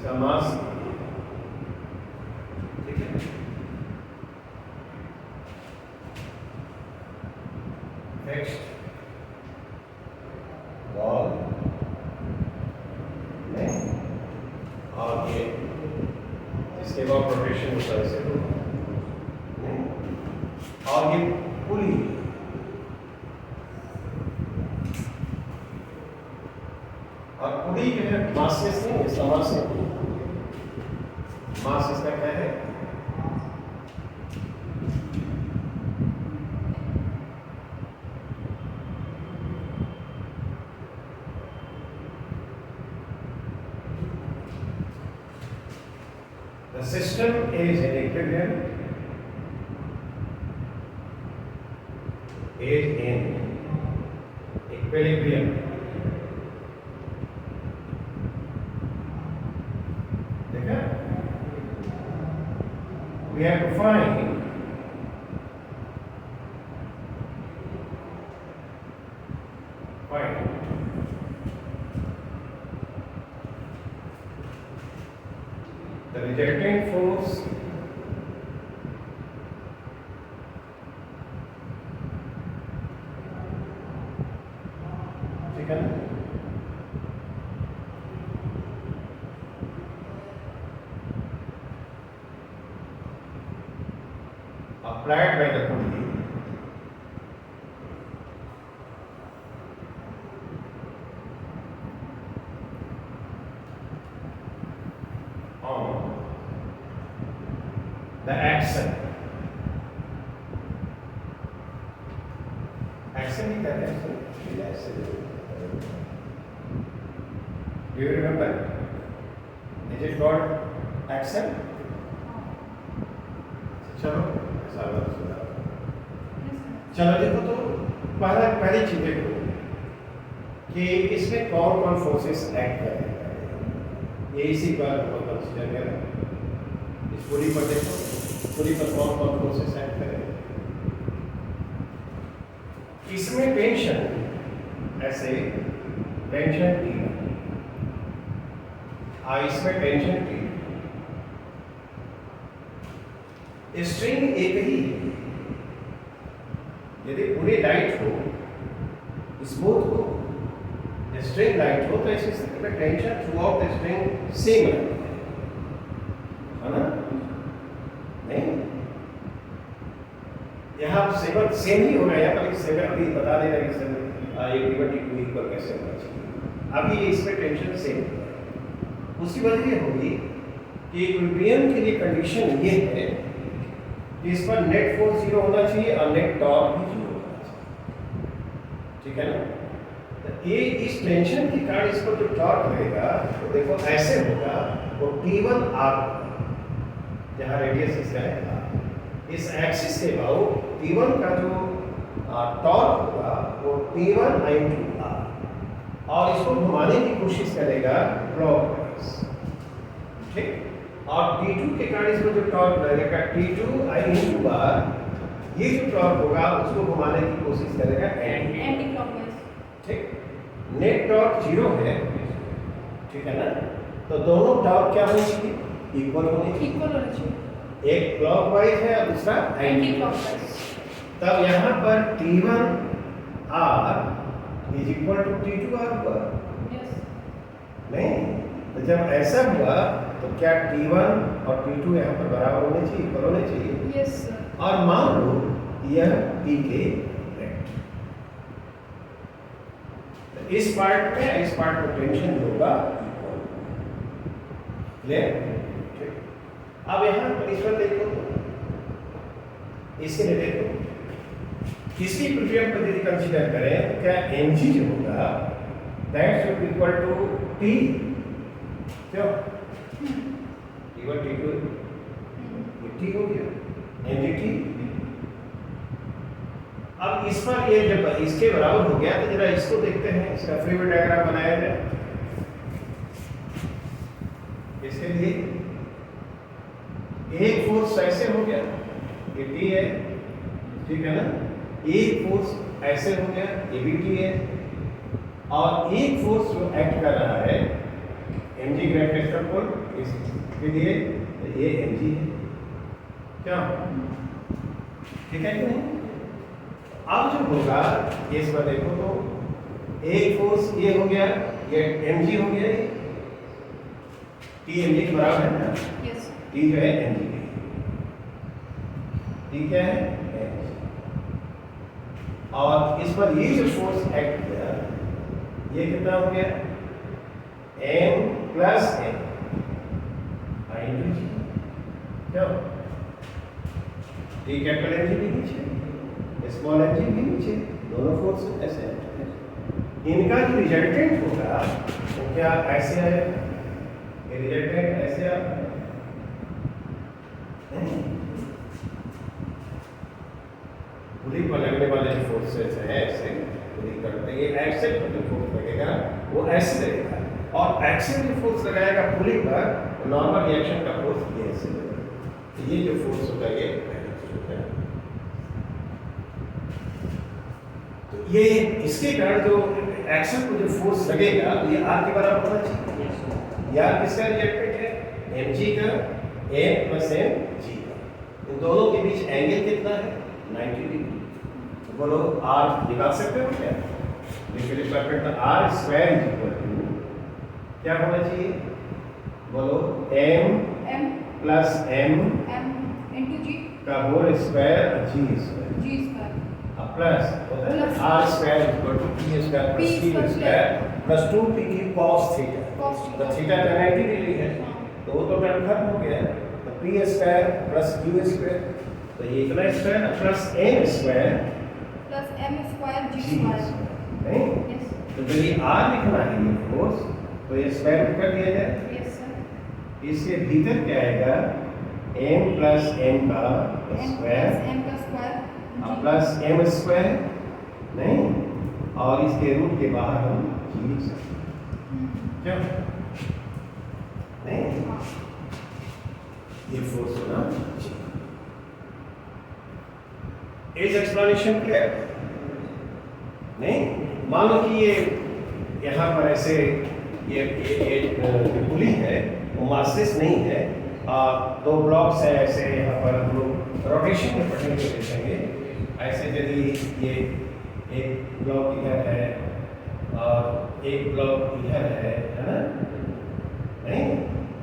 इसका मास, ठीक है। नेक्स्ट बॉल नहीं, और ये इसके बाद रोटेशन होता है इसे नहीं, और ये पुली, और पुली जो है मासेस नहीं, इसका मास है, मास इसका क्या है, the system is in equilibrium, देखा, we have to find the rejecting force ठीक है ना, applied by the pulley on the axle, axle ही कहते हैं इसको, do you remember, is it called axle? चलो चलो देखो, तो पहली चीज देखो कि इसमें कौन कौन फोर्सेस एक्ट कर रहे हैं, ये इसी पर कंसीडर करें। इस पूरी पर देखो, पूरी पर कौन कौन फोर्सेस एक्ट कर रहे हैं। इसमें टेंशन ऐसे टेंशन टी, इसमें टेंशन टी, स्ट्रिंग एक ही, यदि पूरी लाइट हो, स्मूथ हो, स्ट्रिंग लाइट हो, तो इस स्थिति में tension through out the string same है ना, नहीं यहाँ सेम ही होगा, यहाँ पर सेवन अभी बता देगा कि सेवन इक्वल कैसे होना चाहिए, अभी इसमें टेंशन सेम है। उसकी वजह ये होगी कि इक्विलिब्रियम के लिए कंडीशन ये है कि इस पर नेट फोर्स 0 होना चाहिए और नेट टॉर्क भी 0 होना चाहिए, ठीक है ना। तो ये इस टेंशन के कारण इस पर जो टॉर्क रहेगा, तो देखो ऐसे होगा, वो T1R, जहाँ रेडियस इसका है, इस एक्सिस के अबाउट T1 का जो टॉर्क होगा वो T1I2R, और इसको घुमाने की कोशिश करेगा क्लॉकवाइज, ठीक। और T2 के कारण इसमें जो टॉर्क लगेगा T2I2R, ये जो टॉर्क होगा उसको घुमाने की कोशिश करेगा एंटी क्लॉकवाइज, ठीक। नेट टॉर्क 0 है, ठीक है ना, तो दोनों टॉर्क क्या होनी चाहिए, इक्वल होनी चाहिए, एक क्लॉकवाइज है और दूसरा एंटी क्लॉकवाइज। तब यहाँ पर T1R is equal to T2R हुआ, नहीं, तो जब ऐसा हुआ तो क्या T1 और T2 यहाँ पर बराबर होने चाहिए, इक्वल होने चाहिए, यस सर। और मान लो यह T के रेक्ट, इस पार्ट में टेंशन होगा क्लियर, ठीक। अब यहाँ पर इस पर देखो, इसके लिए देखो, किसी इक्विलिब्रियम पद्धति कंसीडर करें तो क्या mg जो होगा that should equal to T, क्यों T1 T2 T हो गया mg T। अब इस पर ये जब इसके बराबर हो गया तो जरा इसको देखते हैं, इसका फ्री वेव डायग्राम बनाया जाए। इसके लिए एक फोर्स ऐसे हो गया, ये T है, ठीक है ना, एक फोर्स ऐसे हो गया, ये भी T है, और एक फोर्स जो एक्ट कर रहा है mg ग्रेविटेशनल पुल इसके लिए तो ये mg है क्या ठीक है कि नहीं। अब जो होगा केस में देखो तो एक फोर्स ये हो गया ये mg हो गया t mg के बराबर है ना यस t जो है mg ठीक है और इस पर ये जो फोर्स एक्ट किया ये कितना हो गया m प्लस n क्या टी कैपिटल एम जी भी नीचे स्मॉल एम जी भी नीचे दोनों फोर्स ऐसे हैं इनका जो रिजल्टेंट होगा वो क्या ऐसे आएगा ये रिजल्टेंट ऐसे आएगा पुली पर लगने वाले जो फोर्सेस हैं ऐसे पुली करते ये एक्सेल पर जो फोर्स लगेगा वो ऐसे लगेगा और एक्सेल जो फोर्स लगाएगा पुली पर नॉर्मल रिएक्शन का फोर्स ये ऐसे लगेगा तो ये जो फोर्स होगा ये होता है तो ये इसके कारण जो एक्सेल को जो फोर्स लगेगा ये आर के बराबर होना चाहिए यार किसका रिएक्टेंट है mg का m प्लस mg का इन दोनों के बीच एंगल कितना है 90 डिग्री तो बोलो r निकाल सकते हो क्या लिखिए perfect r square is equal to क्या होना चाहिए बोलो m plus m into g का whole square g square g square plus होता है r square equal to p square plus P q square plus 2p की cos थीटा cos तो theta theta तो 90 डिग्री है तो वो तो टर्म खत्म हो गया तो p square plus q square तो ये इतना square plus m square plus m square g g square नहीं yes तो जब ये r लिखना है ये फोर्स तो ये स्क्वायर रूट कर दिया जाए yes sir इसके भीतर क्या आएगा m प्लस m का स्क्वायर m का स्क्वायर प्लस m स्क्वायर नहीं और इसके रूट के बाहर हम g लिख सकते हैं क्या नहीं ये फोर्स होना चाहिए इज एक्सप्लेनेशन क्लियर नहीं मान लो कि ये यहाँ पर ऐसे ये पुली है वो मासेस नहीं है दो ब्लॉक्स है ऐसे यहाँ पर हम लोग रोटेशन में पढ़ने के देखेंगे ऐसे यदि ये एक ब्लॉक इधर है और एक ब्लॉक इधर है ना नहीं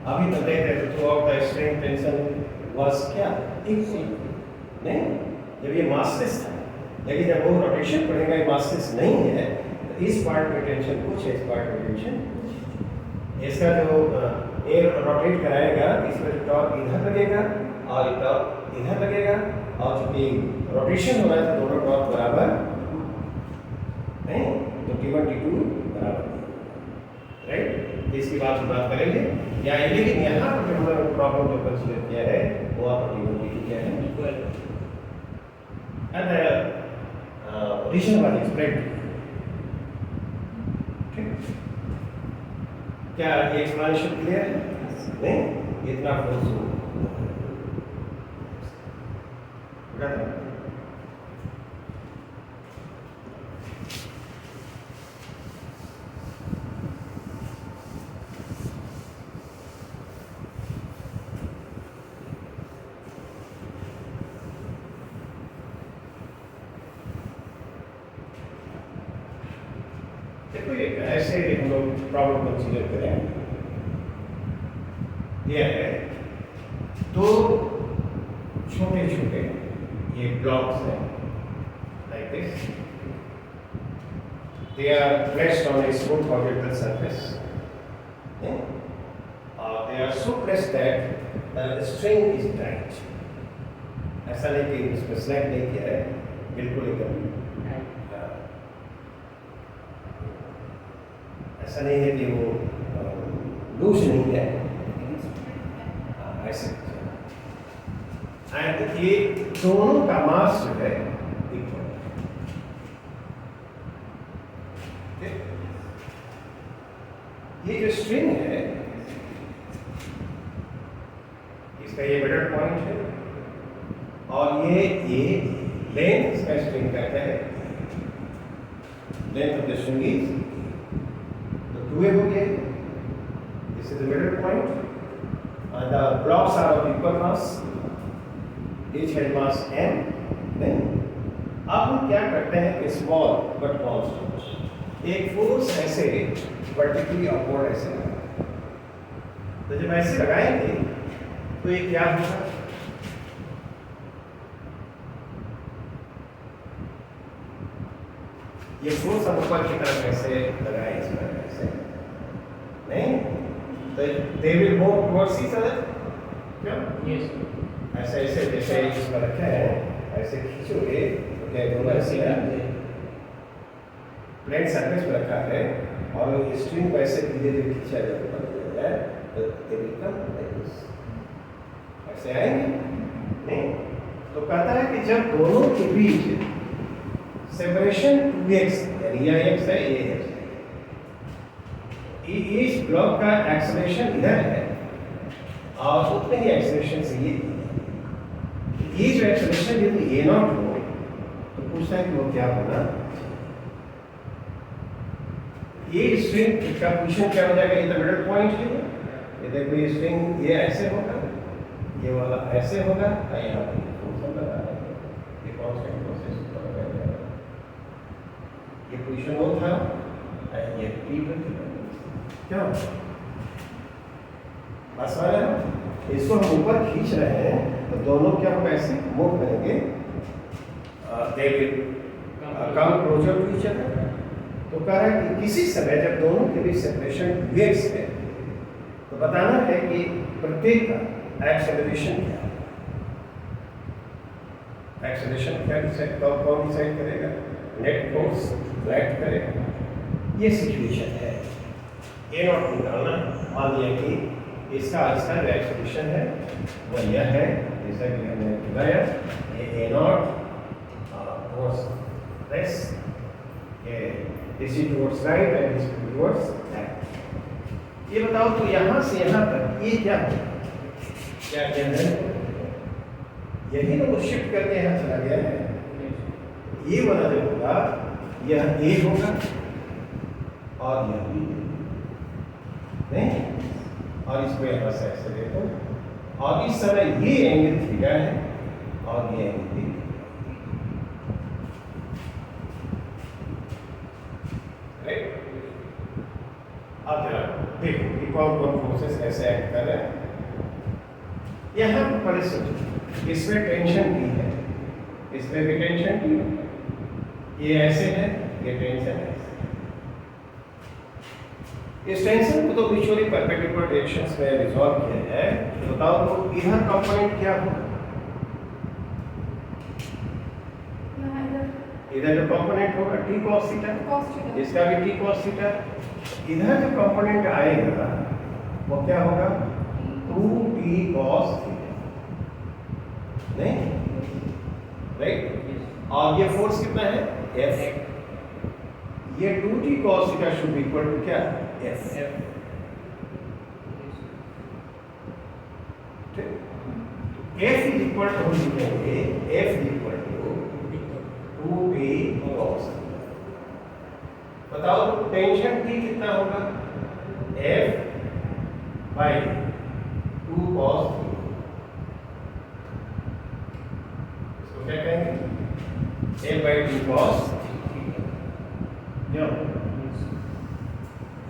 अभी तो देखते थे through out the strain tension was क्या इक्वल नहीं जब ये मासेस था लेकिन जब वो रोटेशन पड़ेगा ये मासेस नहीं है तो इस पार्ट में टेंशन कुछ है इस पार्ट में टेंशन इसका जो एयर रोटेट कराएगा इसमें टॉर्क इधर लगेगा और टॉर्क इधर लगेगा और चूंकि रोटेशन हो रहा है तो दोनों टॉर्क बराबर नहीं तो T1 T2 बराबर राइट इसकी बात करेंगे या लेकिन यहाँ पर जो हमने प्रॉब्लम जो कंसीडर किया है वो आप T1 T2 क्या है and the reason was explained ठीक क्या ये एक्सप्लेनेशन क्लियर है नहीं इतना फोर्स देखो ये ऐसे हम लोग प्रॉब्लम कंसीडर करें ये है दो छोटे छोटे ये ब्लॉक्स हैं like this they are placed on a smooth orbital surface they are so placed that the string is tight ऐसा नहीं कि इसमें स्नैप नहीं किया है बिल्कुल एकदम ऐसा नहीं है कि वो लूज नहीं है ऐसे एंड ये दोनों का मास जो है इक्वल ये जो स्ट्रिंग है इसका ये मिडल पॉइंट है और ये लेंथ इसका स्ट्रिंग कहते हैं length of the string is तो 2a हो गया this is the middle point. The blocks are of equal mass. Each has mass m. Then अब हम क्या करते हैं कि स्मॉल बट कॉन्स्टेंट एक फोर्स ऐसे वर्टिकली अपवर्ड ऐसे लगाएं। तो जब ऐसे लगाएंगे तो ये क्या होगा, ये फोर्स हम ऊपर की तरफ ऐसे लगाए इस तरह ऐसे नहीं, तो they will move towards each other. क्या ऐसे ऐसे जैसे इसमें रखे हैं ऐसे खींचोगे तो क्या दोनों ऐसे प्लेन सरफेस पर रखा है और स्ट्रिंग को ऐसे धीरे धीरे खींचा जाए तो दे विल कम लाइक दिस, ऐसे आएंगे नहीं। तो कहता है कि जब दोनों के बीच सेपरेशन 2x यानी यह x है ये x है, इस ब्लॉक का एक्सेलरेशन इधर है और उतने ही एक्सेलरेशन से ये जो एक्सेलरेशन यदि a नॉट हो तो पूछता है कि वो क्या होना, ये स्ट्रिंग का पोजीशन क्या हो जाएगा, ये तो मिडिल पॉइंट है, ये देखो ये स्ट्रिंग ये ऐसे होगा, ये वाला ऐसे होगा, यहाँ पर फोर्स लगा है, ये कांस्टेंट प्रोसेस ये पोजीशन वो था, ये p पर क्या बस आ रहा है। इसको हम ऊपर खींच रहे हैं तो दोनों क्या होगा ऐसे मूव करेंगे, they will come closer to each other. तो कह रहा है कि किसी समय जब दोनों के बीच सेपरेशन 2x है तो बताना है कि प्रत्येक का एक्सेलरेशन क्या है, एक्सेलरेशन क्या डिसाइड कौन डिसाइड करेगा, नेट फोर्स एक्ट करेगा। ये सिचुएशन है, ए नॉट निकालना, मान लिया कि इसका जो एक्सेलरेशन है वो यह है जैसा कि हमने बताया, ये ए नॉट टुवर्ड्स दिस, ये this is towards right and this towards left. ये बताओ तो यहाँ से यहाँ तक ये क्या है, क्या केंद्र यही ना वो शिफ्ट करके यहाँ चला गया है, ये वाला जो होगा यह ए होगा और यह बी नहीं, और इसको यहाँ से ऐसे देखो और इस समय ये एंगल थीटा है और ये एंगल थीटा। राइट, अब जरा देखो कि कौन कौन फोर्सेस ऐसे एक्ट कर रहे हैं। यहाँ पर पहले सोचो, इसमें टेंशन टी है, इसमें भी टेंशन टी है, ये ऐसे है, ये टेंशन है। इस टेंशन को तो म्यूचुअली परपेंडिकुलर डायरेक्शंस में रिजॉल्व किया जाए तो बताओ तो इधर कंपोनेंट क्या होगा, इधर जो कंपोनेंट होगा t cos थीटा, इसका भी t cos थीटा, इधर जो कंपोनेंट आएगा वो क्या होगा 2t cos थीटा नहीं, राइट। और ये फोर्स कितना है F, ये 2t cos theta should be equal to क्या F। F is equal to हम लिखेंगे F is equal to 2t cos। बताओ तो टेंशन T कितना होगा F बाय 2 cos। इसको क्या कहेंगे F बाय 2 cos।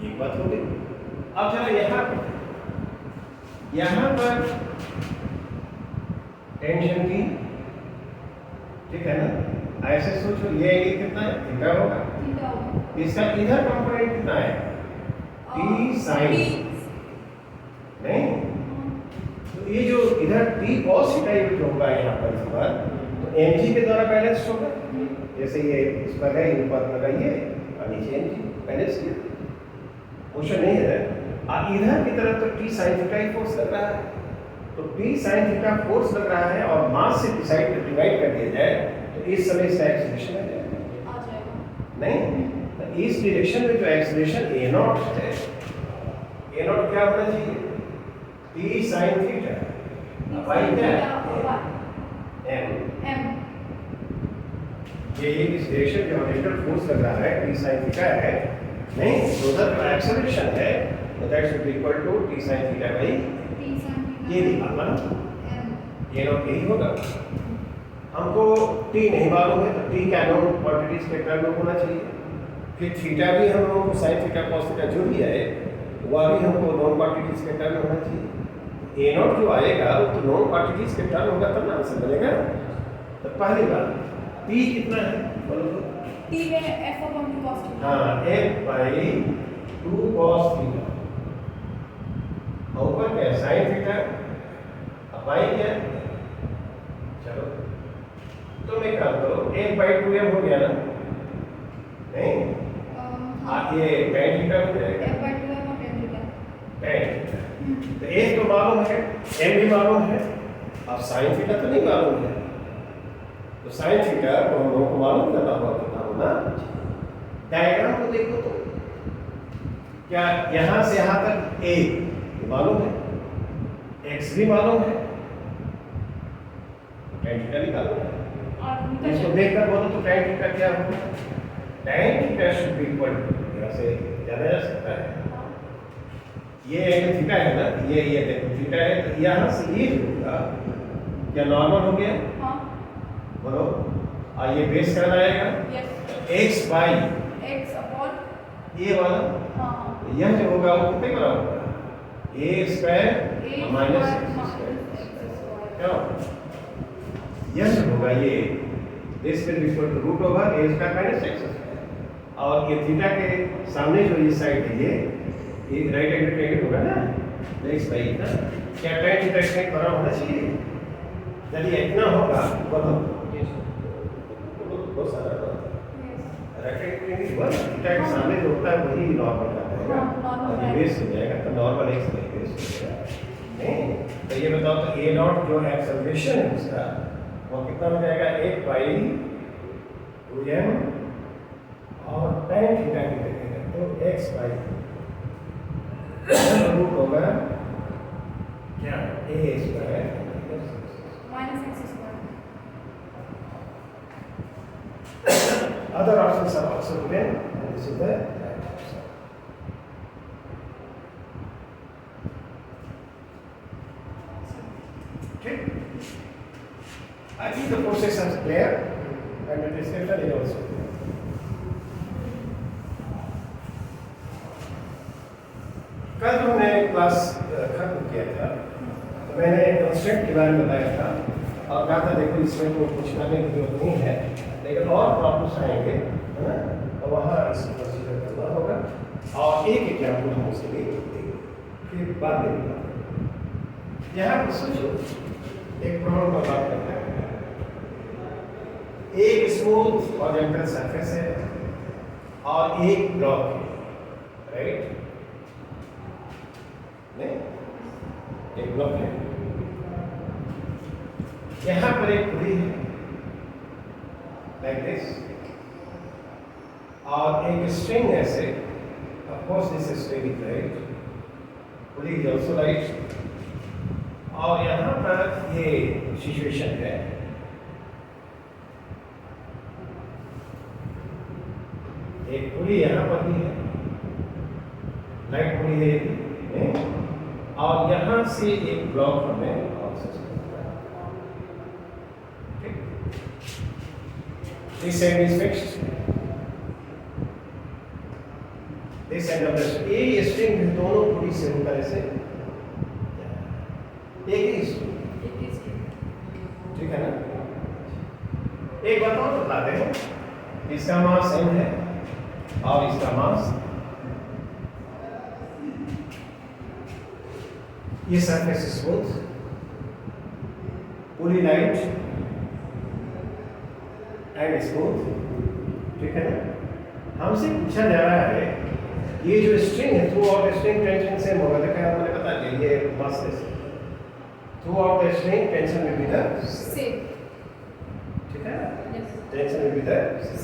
एक बात हो गई। अब चलो यहाँ पर टेंशन थी, ठीक है ना, ऐसे सोचो ये एंगल कितना है थीटा होगा, इसका इधर कंपोनेंट कितना है t sin नहीं, तो ये जो इधर t cos थीटा ये जो होगा यहाँ पर इस बार तो mg के द्वारा बैलेंस होगा, जैसे ये इस पर है ऊपर लगाइए और नीचे mg बैलेंस किया, क्वेश्चन नहीं है। इधर की तरफ तो t sin थीटा ही फोर्स लग रहा है, तो t sin थीटा फोर्स लग रहा है और मास से डिवाइड कर दिया जाए तो इस समय इसका एक्सेलरेशन आ जाएगा नहीं, तो इस डायरेक्शन में जो एक्सेलरेशन a नॉट है, a नॉट क्या होना चाहिए t sin थीटा बाय क्या m। ये इस डायरेक्शन जो हॉरिजॉन्टल फोर्स लग रहा है t sin थीटा है नहीं, तो उधर जो एक्सेलरेशन है that should be equal to T sine theta by T sin theta ये निकालना M. ये नॉट यही होगा। हमको टी नहीं मालूम है तो टी का नॉन क्वांटिटीज के टर्म में होना चाहिए। फिर थीटा भी हम लोगों को साइन थीटा कॉस थीटा जो भी है वह भी हमको नॉन क्वांटिटीज के टर्म में होना चाहिए। ए नॉट जो आएगा वो तो नॉन क्वांटिटीज के टर्म होगा तब ना आंसर बनेगा। तो पहली बात टी कितना है बोलो तो? T में F upon 2 cos theta. हाँ f बाई 2 cos थीटा और ऊपर क्या साइन थीटा अब बाई क्या चलो तुम एक काम करो f बाई 2m हो गया ना नहीं हाँ. ये tan थीटा हो जाएगा F by 2 M और tan theta. tan तो f तो मालूम है m भी मालूम है अब साइन थीटा तो नहीं मालूम है तो साइन थीटा को हम लोगों को मालूम करना होगा कितना होना। डायग्राम को देखो तो क्या यहाँ से यहाँ तक a मालूम है x भी मालूम है tan थीटा भी मालूम है। और इसको देखकर बोलो तो tan थीटा क्या होगा? tan theta should be equal to यहाँ से जाना जा सकता है ये एंगल थीटा है ना ये देखो थीटा है तो यहाँ से ये जो होगा क्या नॉर्मल हो गया हाँ. बोलो और ये बेस करना आएगा Yes. x by X upon ये वाला हाँ. यह जो होगा वो कितने बराबर होगा a square A minus square x minus X square. क्यों यह जो होगा ये this will be equal to root over a square minus x square और ये थीटा के सामने जो ये साइड है ये राइट एंगल ट्रायंगल होगा ना x बाई इतना क्या tan थीटा इसके बराबर होना चाहिए यदि इतना होगा बोलो बहुत सारा Yes. Right angle triangle one theta के सामने जो होता है वही नॉर्मल का रहेगा हाँ, normal और ये है। बेस हो जाएगा तो नॉर्मल x बाई बेस हो जाएगा नहीं तो ये बताओ तो a नॉट जो एक्सेलरेशन है उसका वो कितना हो जाएगा 1 बाई 2m और tan थीटा की जगह तो x बाई रूट होगा क्या a square Minus X square. other options are also given and this is the right option. Okay, I think the process is clear and the description is also clear. कल जो हमने class खत्म किया था तो मैंने कंस्ट्रक्ट के बारे में बताया था और कहा था देखो इसमें तो कुछ करने की जरूरत नहीं है लेकिन और प्रॉब्लम्स आएंगे है ना तो वहाँ इसको कंसीडर करना होगा और एक एग्जाम्पल हम उसके लिए देंगे फिर बाद में भी यहाँ पर सोचो एक प्रॉब्लम पर बात करते हैं एक स्मूथ हॉरिजॉन्टल सरफेस है और एक ब्लॉक है राइट नहीं एक ब्लॉक है यहाँ पर एक पुली है लाइक दिस और एक स्ट्रिंग ऐसे of course this string is right pulley is also right और यहाँ पर ये सिचुएशन है एक पुली यहाँ पर भी है राइट पुली है नहीं? और यहाँ से एक ब्लॉक हमें this end is fixed. This end of the string. ये string दोनों पूरी से होकर ऐसे एक ही string. ठीक है ना? एक बात और बताते हैं इसका मास m है और इसका मास ये सरफेस स्मूथ पूरी लाइट एंड स्मूथ ठीक है ना हमसे पूछा जा रहा है ये जो स्ट्रिंग है through out string tension same होगा देखा मैंने बता दिया ये मास है through out the string tension will be the Same. ठीक है Yes. Tension will be the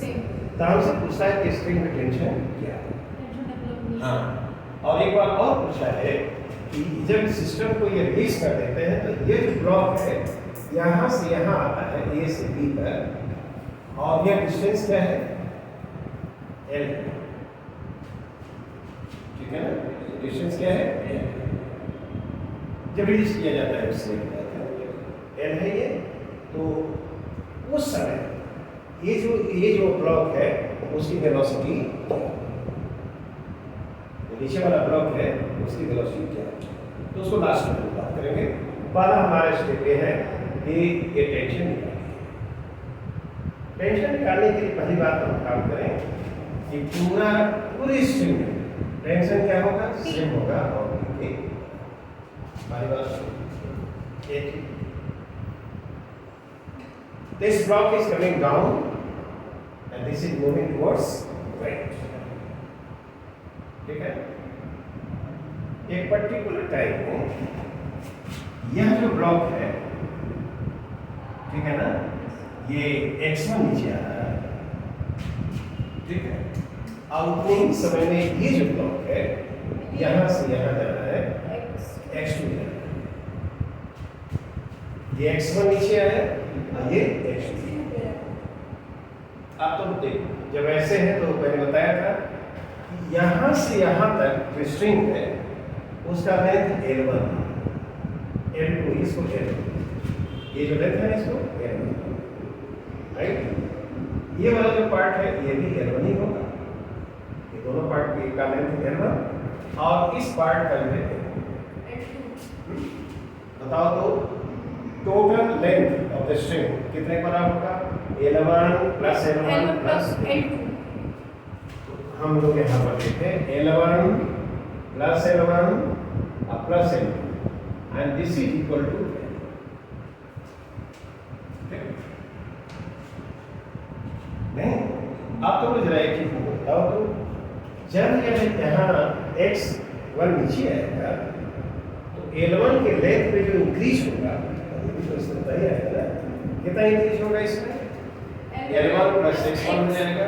Same. तो हमसे पूछा है कि स्ट्रिंग में टेंशन क्या है Tension development. हाँ और एक बार और पूछा है कि जब सिस्टम को ये रिलीज कर देते हैं तो ये जो ब्लॉक है यहाँ से यहाँ आता है ए से बी पर और यह डिस्टेंस क्या है एल ठीक है ना डिस्टेंस क्या है? जब रिलीज किया जाता है उससे एल है ये, तो उस समय ये जो ब्लॉक है उसकी वेलोसिटी क्या है? नीचे वाला ब्लॉक है उसकी वेलोसिटी क्या है? तो उसको लास्ट में बात करेंगे। पहला हमारा स्टेप ये है कि ये टेंशन निकालने के लिए पहली बात हम काम करें कि पूरी स्ट्रिंग में टेंशन क्या होगा? सेम होगा। और हमारी बात एक this block is coming down and this is moving towards right. ठीक है? एक पर्टिकुलर टाइम में यह जो ब्लॉक है, ठीक है ना, ये x1 नीचे आ रहा है, ठीक है, आउटगोइंग समय में ये जो ब्लॉक है यहां से यहां जा रहा है, x2 जा रहा है, ये x1 नीचे आया, ये x2। आप तो देखो, जब ऐसे है तो मैंने बताया था कि यहां से यहां तक जो स्ट्रिंग है उसका लेंथ L1, L2 इसको L2, ये जो लेंथ है इसको L1, राइट। ये वाला जो पार्ट है ये भी L1 ही होगा, ये दोनों पार्ट का लेंथ L1 और इस पार्ट का जो है L2। बताओ तो total length of the string कितने का होगा? L1 plus L1 plus L2। हम लोग यहाँ पर देखते हैं L1 plus L1 plus L2 and this is equal to, नहीं आप तो मुझे एक चीज बताओ तो जब यह यहाँ x1 नीचे आएगा तो L1 के लेंथ में जो इंक्रीज होगा तो इसमें पता ही आएगा ना, कितना इंक्रीज होगा इसमें? L1 प्लस x1 हो जाएगा।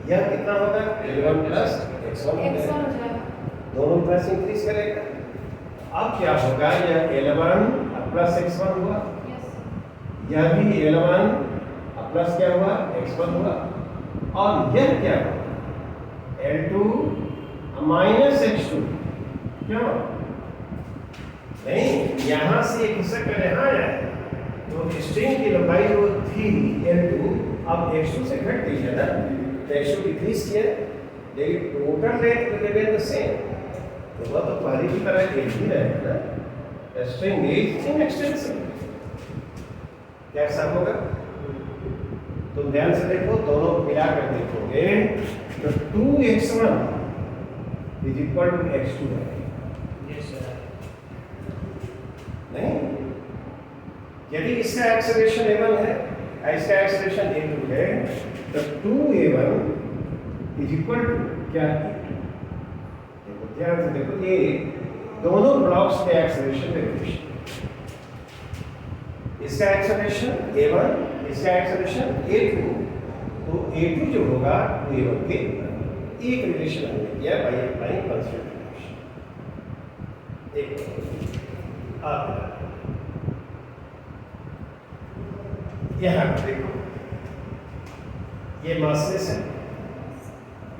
यह कितना होगा? L1 प्लस x1 हो जाएगा, दोनों प्लस इंक्रीज करेगा। अब क्या होगा? यह L1 प्लस x1 हुआ, यह भी L1 प्लस क्या हुआ? x1 हुआ, और यह क्या हुआ? L2 minus x2। क्यों? नहीं, यहां से एक हिस्सा कर यहाँ आया है तो स्ट्रिंग की लंबाई जो थी L2 अब x2 से घट गई है ना, तो x2 डिक्रीज किया, लेकिन total length will remain the same, तो वह तो पहले की तरह एक ही रहेगा ना। String is inextensible. कैसा होगा? तुम ध्यान से देखो, दोनों को मिलाकर देखोगे तो 2x1 is equal to x2 है। नहीं, यदि इसका एक्सेलरेशन a1 है, इसका एक्सेलरेशन a2 है, तो 2a1 इज इक्वल टू क्या? देखो ध्यान से देखो, ये दोनों ब्लॉक्स के एक्सेलरेशन वेरिएशन, इसका एक्सेलरेशन a1, इसका एक्सेलरेशन a2, तो a2 जो होगा वो a1 के एक रिलेशन हमने किया बाय अप्लाइंग कांस्टेंट रिलेशन। एक यहाँ देखो, ये मासेस है,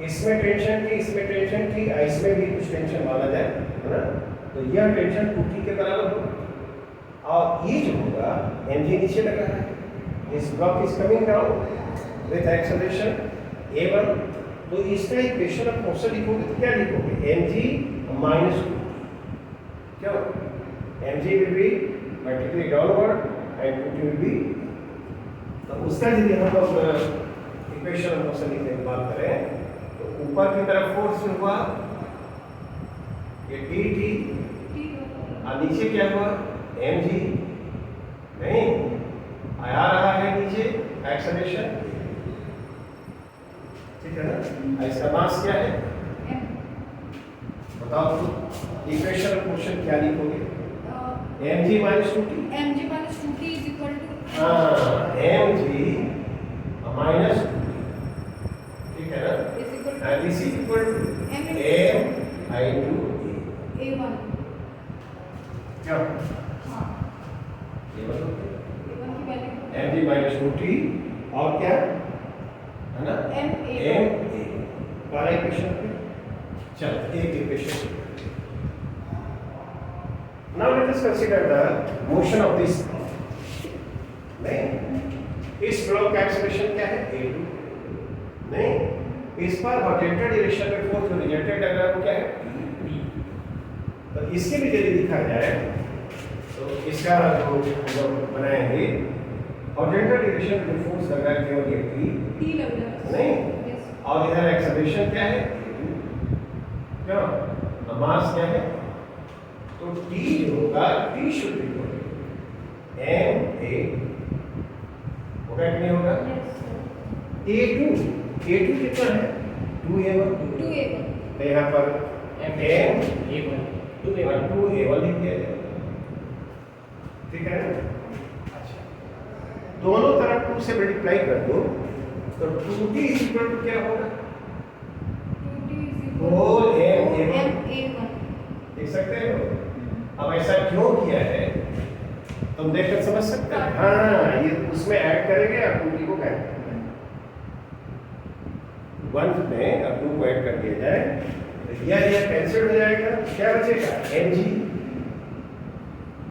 इसमें टेंशन थी, इसमें टेंशन थी, इसमें भी कुछ टेंशन माना जाए, है ना, तो यह टेंशन 2t के बराबर होगा, और ये जो होगा mg नीचे लगा है, this block is coming down with acceleration a1, तो इसका इक्वेशन ऑफ मोशन लिखोगे तो क्या लिखोगे? mg minus 2t। क्यों? mg will be vertically downward and 2t will be, तो उसका यदि हम लोग इक्वेशन ऑफ मोशन लिखने की बात करें तो ऊपर की तरफ फोर्स हुआ ये dt, और नीचे क्या हुआ? mg। नहीं, आ रहा है नीचे एक्सेलरेशन, ठीक है ना, इसका मास क्या है? बताओ तो इक्वेशन ऑफ मोशन क्या लिखोगे? mg minus 2t। mg minus 2t is equal to mg minus 2t, ठीक है ना, is equal to and this is equal to m m into a1। क्या? हाँ, a1 a1 की वैल्यू mg माइनस 2t और क्या है ना, m a m a। बारह इक्वेशन पे चल एक equation Now let us consider the motion of this block. नहीं, इस ब्लॉक का एक्सेलरेशन क्या है? a2. नहीं, इस पर हॉरिजॉन्टल डायरेक्शन में फोर्स जो रिजल्टेंट डायग्राम क्या है? तो इसके भी यदि लिखा जाए तो इसका जो बनाएंगे हॉरिजॉन्टल डायरेक्शन में फोर्स लग रहा है केवल ये T लग रहा है नहीं, यस और इधर एक्सेलरेशन क्या है? क्या मास क्या है? तो T जो होगा T should be equal m a होगा कि नहीं होगा? यस a2 कितना है? 2a1 2a1 तो यहाँ पर m a1 A1 2a1 लिख दिया जाए, ठीक है ना? अच्छा, दोनों तरफ 2 से मल्टीप्लाई कर दो तो 2t इक्वल टू क्या होगा? 2t Whole m a1 a1 देख सकते हो? अब ऐसा क्यों किया है तुम देखकर समझ सकते हो? हाँ, ये उसमें ऐड करेंगे और 2t को ऐड करना है। 1 में अब 2 को ऐड कर दिया जाए तो यह कैंसिल हो जाएगा, क्या बचेगा? mg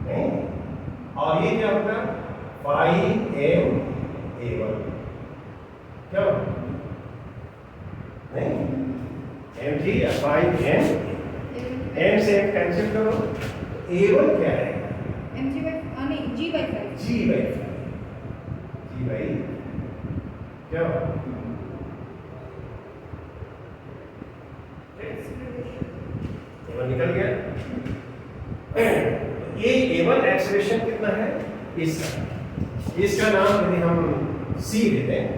नहीं, और ये क्या होगा? 5m a1 क्यों नहीं, mg या 5m m से m कैंसिल करो तो a1 क्या है? mg by नहीं g/5 g/5 क्या a1 निकल गया। ये a1 एक्सेलरेशन कितना है? इसका नाम यदि हम c देते हैं